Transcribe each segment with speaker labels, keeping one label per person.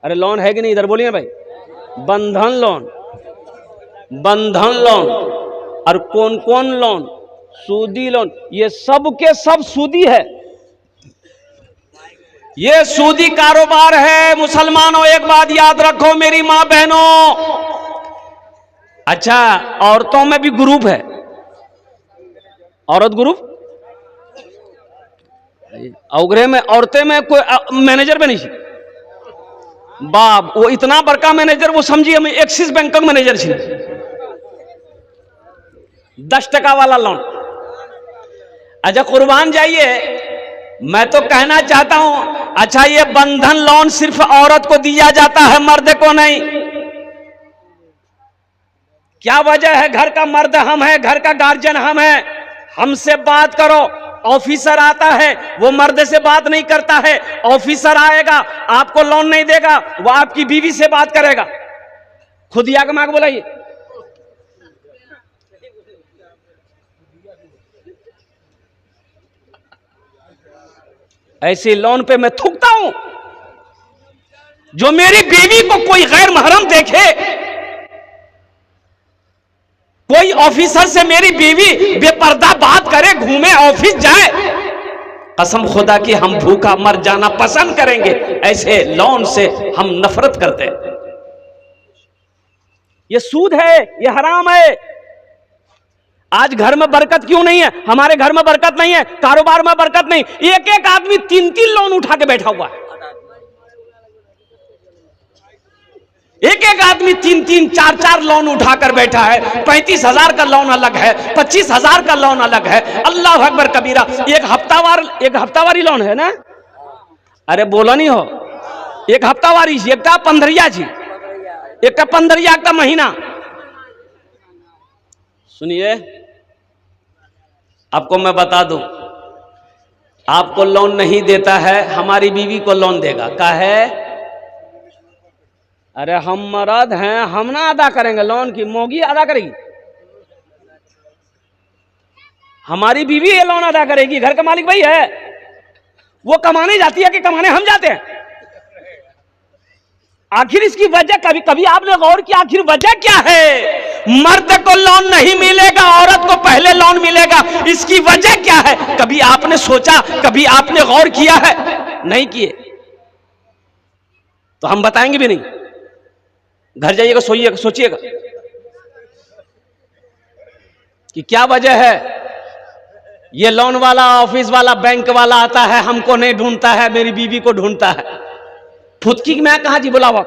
Speaker 1: अरे लोन है कि नहीं, इधर बोलिए भाई। बंधन लोन, बंधन लोन और कौन कौन लोन, सूदी लोन, ये सब के सब सूदी है, ये सूदी कारोबार है। मुसलमानों एक बात याद रखो मेरी मां बहनों, अच्छा औरतों में भी ग्रुप है, औरत ग्रुप, अवग्रह में औरतें में कोई मैनेजर बनी थी बाप, वो इतना बड़का मैनेजर, वो समझिए हमें एक्सिस बैंक का मैनेजर थी, 10 टका वाला लोन। अच्छा कुर्बान जाइए, मैं तो कहना चाहता हूं, अच्छा ये बंधन लोन सिर्फ औरत को दिया जाता है, मर्द को नहीं, क्या वजह है? घर का मर्द हम है, घर का गार्जियन हम है, हमसे बात करो। ऑफिसर आता है वो मर्द से बात नहीं करता है, ऑफिसर आएगा आपको लोन नहीं देगा, वो आपकी बीवी से बात करेगा। खुद ही आगे मां को बुलाइए, ऐसे लोन पे मैं थूकता हूं। जो मेरी बीवी को कोई गैर महरम देखे, कोई ऑफिसर से मेरी बीवी बेपर्दा बात करे, घूमे, ऑफिस जाए, कसम खुदा की हम भूखा मर जाना पसंद करेंगे। ऐसे लोन से हम नफरत करते हैं। ये सूद है, ये हराम है। आज घर में बरकत क्यों नहीं है? हमारे घर में बरकत नहीं है, कारोबार में बरकत नहीं। एक एक आदमी 3-3 लोन उठा के बैठा हुआ है, एक एक आदमी 3-3, 4-4 लोन उठाकर बैठा है। 35,000 का लोन अलग है, 25,000 का लोन अलग है। अल्लाह अकबर कबीरा। एक हफ्तावारी लोन है ना, अरे बोला नहीं हो, एक हफ्तावारी, एक 15 जी, एक 15 का महीना। सुनिए आपको मैं बता दूं, आपको लोन नहीं देता है, हमारी बीवी को लोन देगा। का है? अरे हम मर्द हैं, हम ना अदा करेंगे लोन की, मोगी अदा करेगी, हमारी बीवी ये लोन अदा करेगी। घर का मालिक भाई है, वो कमाने जाती है कि कमाने हम जाते हैं? आखिर इसकी वजह कभी कभी आपने गौर किया, आखिर वजह क्या है? मर्द को लोन नहीं मिलेगा, औरत को पहले लोन मिलेगा, इसकी वजह क्या है? कभी आपने सोचा, कभी आपने गौर किया है? नहीं किए तो हम बताएंगे भी नहीं। घर जाइएगा, सोइएगा, सोचिएगा कि क्या वजह है। ये लोन वाला, ऑफिस वाला, बैंक वाला आता है, हमको नहीं ढूंढता है, मेरी बीवी को ढूंढता है। फुदकी मैं कहा जी, बुलावा।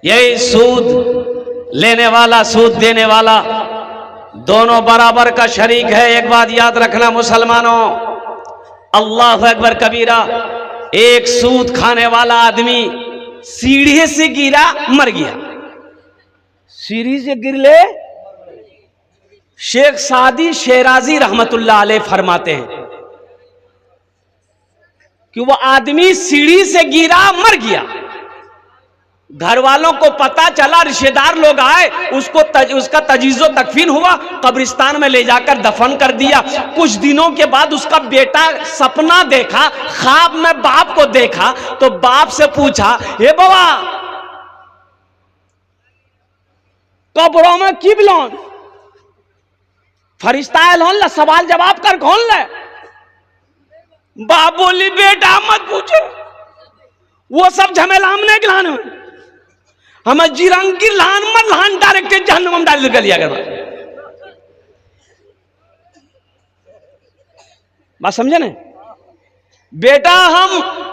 Speaker 1: यही सूद लेने वाला, सूद देने वाला, दोनों बराबर का शरीक है। एक बात याद रखना मुसलमानों, अल्लाह अकबर कबीरा। एक सूद खाने वाला आदमी सीढ़ी से गिरा, मर गया। सीढ़ी से गिर ले, शेख सादी शेराजी रहमतुल्लाह अलैह फरमाते हैं कि वो आदमी सीढ़ी से गिरा, मर गया। घर वालों को पता चला, रिश्तेदार लोग आए, उसका तजीज़ो तकफीन हुआ, कब्रिस्तान में ले जाकर दफन कर दिया। कुछ दिनों के बाद उसका बेटा सपना देखा, ख्वाब में बाप को देखा, तो बाप से पूछा, हे बाबा कब्रों में की लोन, फरिश्ता लोन ला, सवाल जवाब कर कौन ले? बाप बोली, बेटा मत पूछो, वो सब झमेला हमने गिलान में, हमें जिरंगी लान मत लान, डायरेक्ट जहन्नम में डाल लिया गया। बात समझे ना बेटा? हम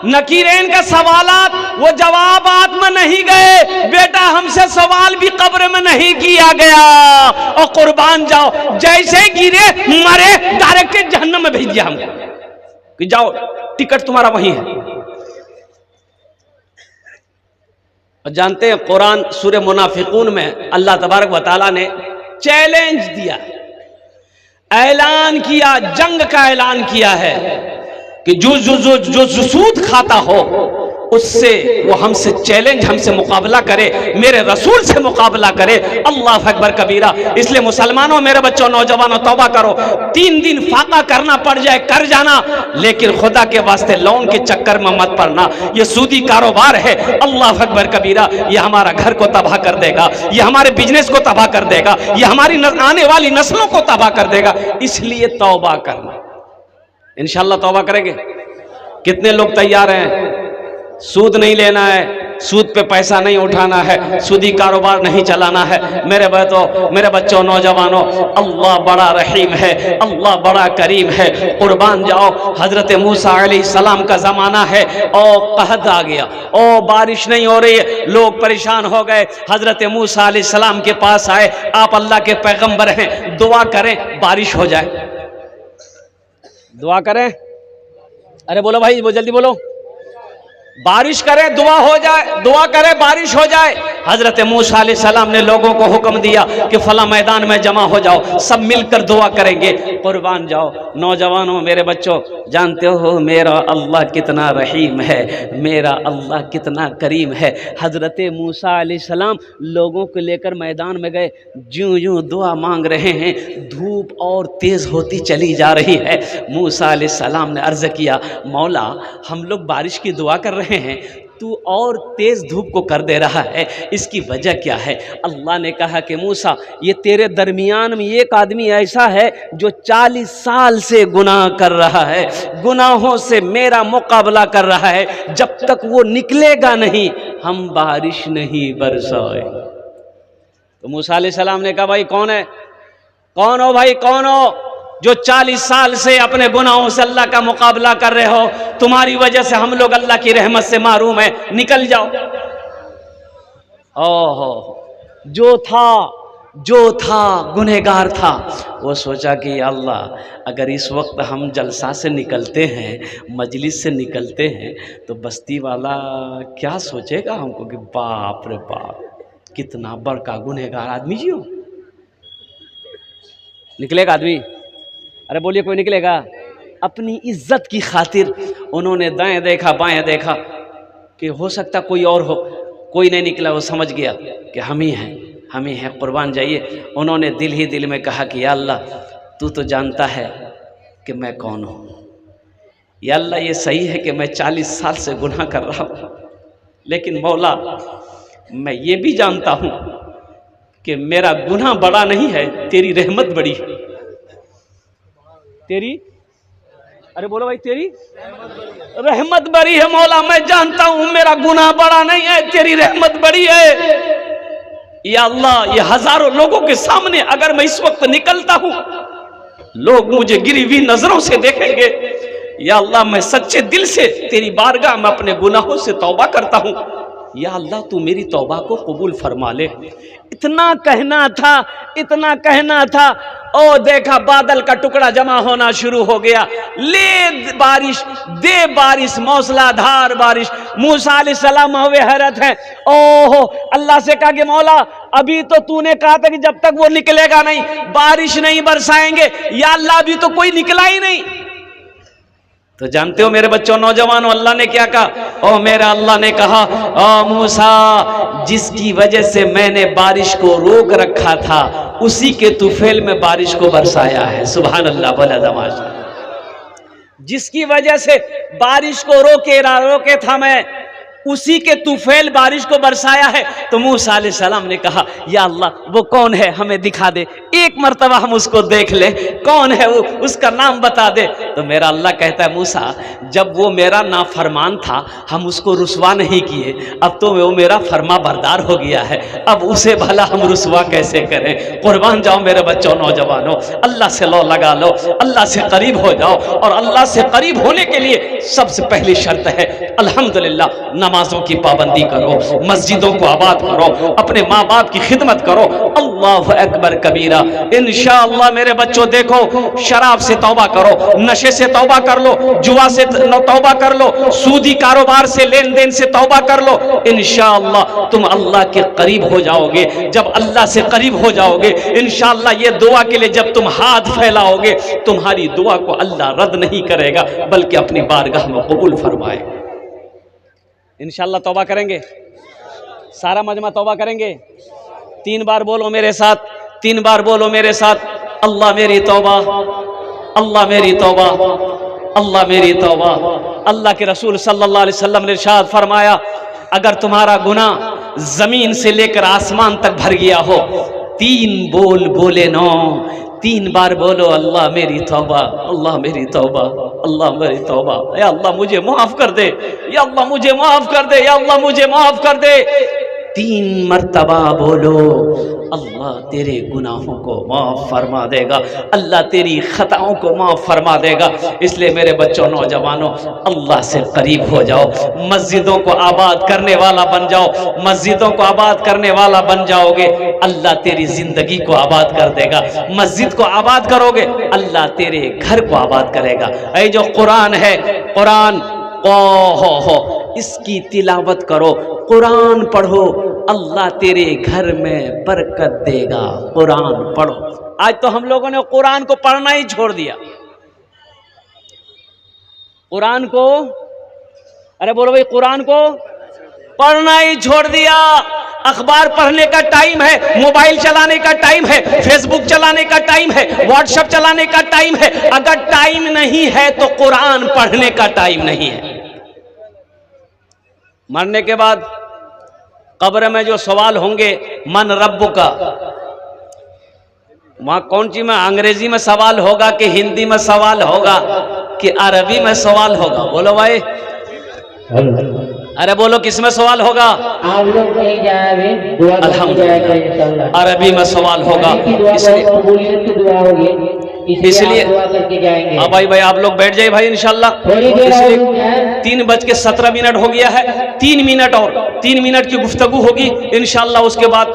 Speaker 1: नकीरेन का सवालात, वो जवाबात में नहीं गए बेटा, हमसे सवाल भी कब्र में नहीं किया गया। और कुर्बान जाओ, जैसे गिरे मरे, डायरेक्ट जहन्नम में भेज दिया हमको कि जाओ टिकट तुम्हारा वही है। और जानते हैं कुरान सूरह मुनाफिकून में अल्लाह तबारक व तआला ने चैलेंज दिया, ऐलान किया, जंग का ऐलान किया है कि जो सूद खाता हो उससे वो हमसे चैलेंज, हमसे मुकाबला करे, मेरे रसूल से मुकाबला करे। अल्लाह अकबर कबीरा। इसलिए मुसलमानों, मेरे बच्चों, नौजवानों, तौबा करो। 3 दिन फाका करना पड़ जाए कर जाना, लेकिन खुदा के वास्ते लोन के चक्कर में मत पड़ना। ये सूदी कारोबार है। अल्लाह अकबर कबीरा। ये हमारा घर को तबाह कर देगा, ये हमारे बिजनेस को तबाह कर देगा, ये हमारी आने वाली नस्लों को तबाह कर देगा। इसलिए तौबा करना। इंशाअल्लाह तौबा करेंगे। कितने लोग तैयार हैं? सूद नहीं लेना है, सूद पे पैसा नहीं उठाना है, सूदी कारोबार नहीं चलाना है। मेरे बच्चों, नौजवानों, अल्लाह बड़ा रहीम है, अल्लाह बड़ा करीम है। कुर्बान जाओ। हजरत मूसा अलैहिस्सलाम का जमाना है और कहत आ गया, ओ बारिश नहीं हो रही है, लोग परेशान हो गए। हजरत मूसा अलैहिस्सलाम के पास आए, आप अल्लाह के पैगंबर हैं, दुआ करें बारिश हो जाए। दुआ करें, अरे बोलो भाई, वो जल्दी बोलो। बारिश करे, दुआ हो जाए, दुआ करे बारिश हो जाए। हजरत मूसा अलैहिस्सलाम ने लोगों को हुक्म दिया कि फला मैदान में जमा हो जाओ, सब मिलकर दुआ करेंगे। कुर्बान जाओ। नौजवानों, मेरे बच्चों, जानते हो मेरा अल्लाह कितना रहीम है, मेरा अल्लाह कितना करीम है। हजरत मूसा अलैहिस्सलाम लोगों को लेकर मैदान में गए, ज्यों ज्यों दुआ मांग रहे हैं, धूप और तेज होती चली जा रही है। मूसा अलैहिस्सलाम ने अर्ज किया, मौला हम लोग बारिश की दुआ कर रहे हैं, तू और तेज धूप को कर दे रहा है, इसकी वजह क्या है? अल्लाह ने कहा कि मूसा, ये तेरे दरमियान में एक आदमी ऐसा है जो 40 साल से गुनाह कर रहा है, गुनाहों से मेरा मुकाबला कर रहा है। जब तक वो निकलेगा नहीं, हम बारिश नहीं बरसाए। तो मूसा अलैहिस्सलाम ने कहा, भाई कौन है? कौन हो भाई, कौन हो जो 40 साल से अपने गुनाहों से अल्लाह का मुकाबला कर रहे हो? तुम्हारी वजह से हम लोग अल्लाह की रहमत से मारूम है, निकल जाओ। ओहो, जो था गुनहगार था, वो सोचा कि अल्लाह अगर इस वक्त हम जलसा से निकलते हैं, मजलिस से निकलते हैं, तो बस्ती वाला क्या सोचेगा हमको कि बाप रे बाप कितना बड़का गुनहगार आदमी जी हो। निकलेगा आदमी? अरे बोलिए, कोई निकलेगा? अपनी इज्जत की खातिर उन्होंने दाएं देखा बाएं देखा कि हो सकता कोई और हो, कोई नहीं निकला। वो समझ गया कि हम ही हैं, हम ही हैं। कुर्बान जाइए। उन्होंने दिल ही दिल में कहा कि या अल्लाह, तू तो जानता है कि मैं कौन हूँ। या अल्लाह, ये सही है कि मैं 40 साल से गुनाह कर रहा हूँ, लेकिन मौला मैं ये भी जानता हूँ कि मेरा गुनाह बड़ा नहीं है, तेरी रहमत बड़ी है। तेरी, अरे बोलो भाई, तेरी रहमत बड़ी है। मौला मैं जानता हूं मेरा गुनाह बड़ा नहीं है, तेरी रहमत बड़ी है। या अल्लाह, ये हजारों लोगों के सामने अगर मैं इस वक्त निकलता हूं, लोग मुझे गिरी हुई नजरों से देखेंगे। या अल्लाह, मैं सच्चे दिल से तेरी बारगाह में अपने गुनाहों से तौबा करता हूं। या अल्लाह, तू मेरी तौबा को कबूल फरमा ले। इतना कहना था, इतना कहना था। ओ देखा, बादल का टुकड़ा जमा होना शुरू हो गया। ले बारिश, दे बारिश, मौसलाधार बारिश। मूसा अलैहिस्सलाम हुए हैरत है। ओहो, अल्लाह से कहा कि मौला, अभी तो तूने कहा था कि जब तक वो निकलेगा नहीं बारिश नहीं बरसाएंगे। या अल्लाह, अभी तो कोई निकला ही नहीं। तो जानते हो मेरे बच्चों, नौजवानों, अल्लाह ने क्या कहा? ओ मेरा अल्लाह ने कहा, ओ मूसा, जिसकी वजह से मैंने बारिश को रोक रखा था, उसी के तुफैल में बारिश को बरसाया है। सुभान अल्लाह, बोला दमाश। जिसकी वजह से बारिश को रोके था मैं, उसी के तुफैल बारिश को बरसाया है। तो मूसा अलैहिस्सलाम ने कहा, या अल्लाह, वो कौन है हमें दिखा दे, एक मर्तबा हम उसको देख ले, कौन है वो, उसका नाम बता दे। तो मेरा अल्लाह कहता है, मूसा, जब वो मेरा नाफरमान था हम उसको रुसवा नहीं किए, अब तो वो मेरा फरमा बरदार हो गया है, अब उसे भला हम रुसवा कैसे करें? कुर्बान जाओ मेरे बच्चों, नौजवानों, अल्लाह से लो लगा लो, अल्लाह से करीब हो जाओ। और अल्लाह से करीब होने के लिए सबसे पहली शर्त है अल्हम्दुलिल्लाह, नमाजों की पाबंदी करो, मस्जिदों को आबाद करो, अपने माँ बाप की खिदमत करो। अल्लाह अकबर कबीरा। इंशाअल्लाह मेरे बच्चों देखो, शराब से तौबा करो, नशे से तौबा कर लो, जुआ से तौबा कर लो, सूदी कारोबार से लेन देन से तौबा कर लो। इंशाअल्लाह तुम अल्लाह के करीब हो जाओगे। जब अल्लाह से करीब हो जाओगे, इंशाअल्लाह ये दुआ के लिए जब तुम हाथ फैलाओगे, तुम्हारी दुआ को अल्लाह रद्द नहीं करेगा, बल्कि अपनी बारगाह में कबूल फरमाएगा। इंशाल्लाह तौबा करेंगे, सारा मजमा तौबा करेंगे। 3 बार बोलो मेरे साथ, 3 बार बोलो मेरे साथ, अल्लाह मेरी तौबा, अल्लाह मेरी तौबा, अल्लाह मेरी तौबा। अल्लाह के रसूल सल्लल्लाहु अलैहि वसल्लम ने इरशाद फरमाया, अगर तुम्हारा गुनाह जमीन से लेकर आसमान तक भर गया हो, 3 बोल बोले नो, 3 बार बोलो अल्लाह मेरी तौबा, अल्लाह मेरी तौबा, अल्लाह मेरी तौबा, या अल्लाह मुझे माफ कर दे, या अल्लाह मुझे माफ कर दे, या अल्लाह मुझे माफ कर दे। 3 मर्तबा बोलो, अल्लाह तेरे गुनाहों को माफ फरमा देगा, अल्लाह तेरी खताओं को माफ फरमा देगा। इसलिए मेरे बच्चों, नौजवानों, अल्लाह से करीब हो जाओ, मस्जिदों को आबाद करने वाला बन जाओ, मस्जिदों को आबाद करने वाला बन जाओगे, अल्लाह तेरी जिंदगी को आबाद कर देगा। मस्जिद को आबाद करोगे, अल्लाह तेरे घर को आबाद करेगा। ये जो कुरान है, कुरान हो इसकी तिलावत करो, कुरान पढ़ो, अल्लाह तेरे घर में बरकत देगा। कुरान पढ़ो। आज तो हम लोगों ने कुरान को पढ़ना ही छोड़ दिया। कुरान को, अरे बोलो भाई, कुरान को पढ़ना ही छोड़ दिया। अखबार पढ़ने का टाइम है, मोबाइल चलाने का टाइम है, फेसबुक चलाने का टाइम है, व्हाट्सएप चलाने का टाइम है। अगर टाइम नहीं है तो कुरान पढ़ने का टाइम नहीं है। मरने के बाद कब्र में जो सवाल होंगे, मन रब्बु का, वहां कौन सी में, अंग्रेजी में सवाल होगा कि हिंदी में सवाल होगा कि अरबी में सवाल होगा? बोलो भाई, अरे बोलो, किस में सवाल होगा?
Speaker 2: आप लोग कहीं जाए,
Speaker 1: अल्हम्दुलिल्लाह अरबी में सवाल होगा। इसलिए हाँ भाई आप लोग बैठ जाइए भाई, इंशाल्लाह। इसलिए 3:17 हो गया है, 3 मिनट और 3 मिनट की गुफ्तगू होगी इंशाल्लाह। उसके बाद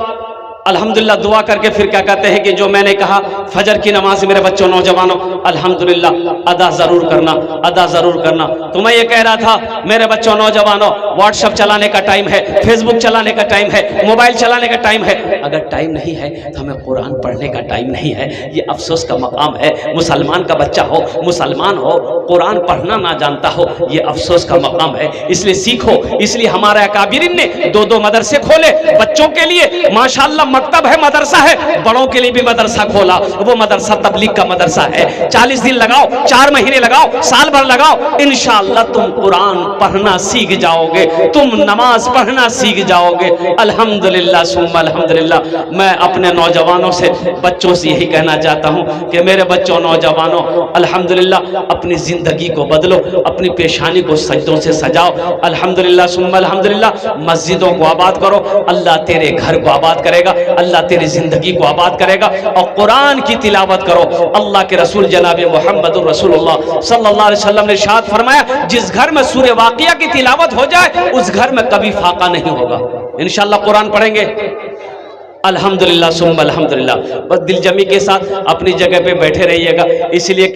Speaker 1: अल्हम्दुलिल्लाह दुआ करके फिर क्या कहते हैं कि जो मैंने कहा फजर की नमाज मेरे बच्चों, नौजवानों, अल्हम्दुलिल्लाह अदा जरूर करना, अदा जरूर करना। तो मैं ये कह रहा था मेरे बच्चों, नौजवानों, व्हाट्सएप चलाने का टाइम है, फेसबुक चलाने का टाइम है, मोबाइल चलाने का टाइम है। अगर टाइम नहीं है तो हमें कुरान पढ़ने का टाइम नहीं है। ये अफसोस का मकाम है। मुसलमान का बच्चा हो, मुसलमान हो, कुरान पढ़ना ना जानता हो, ये अफसोस का मकाम है। इसलिए सीखो। इसलिए हमारे अकाबिरीन ने 2 मदरसे खोले बच्चों के लिए। माशाअल्लाह मकतब है, मदरसा है, बड़ों के लिए भी मदरसा खोला। वो मदरसा तबलीग का मदरसा है। 40 दिन लगाओ, 4 महीने लगाओ, साल भर लगाओ, इंशाअल्लाह तुम कुरान पढ़ना सीख जाओगे, तुम नमाज पढ़ना सीख जाओगे। अल्हम्दुलिल्लाह सुम्मा अल्हम्दुलिल्लाह। मैं अपने नौजवानों से, बच्चों से यही कहना चाहता हूं कि मेरे बच्चों, नौजवानों, अल्हम्दुलिल्लाह अपनी जिंदगी को बदलो, अपनी पेशानी को सजदों से सजाओ। अल्हम्दुलिल्लाह सुम्मा अल्हम्दुलिल्लाह। मस्जिदों को आबाद करो, अल्लाह तेरे घर को आबाद करेगा, अल्लाह तेरी जिंदगी को आबाद करेगा। और कुरान की तिलावत करो। अल्लाह के रसूल जनाब मोहम्मद रसूलुल्लाह सल्लल्लाहु अलैहि वसल्लम ने इरशाद फरमाया, जिस घर में सूरह वाक़िया की तिलावत हो जाए उस घर में कभी फाका नहीं होगा। इंशाअल्लाह कुरान पढ़ेंगे। अल्हम्दुलिल्लाह सुम्मा अल्हम्दुलिल्लाह। बस दिलजमी के साथ अपनी जगह पे बैठे रहिएगा। इसलिए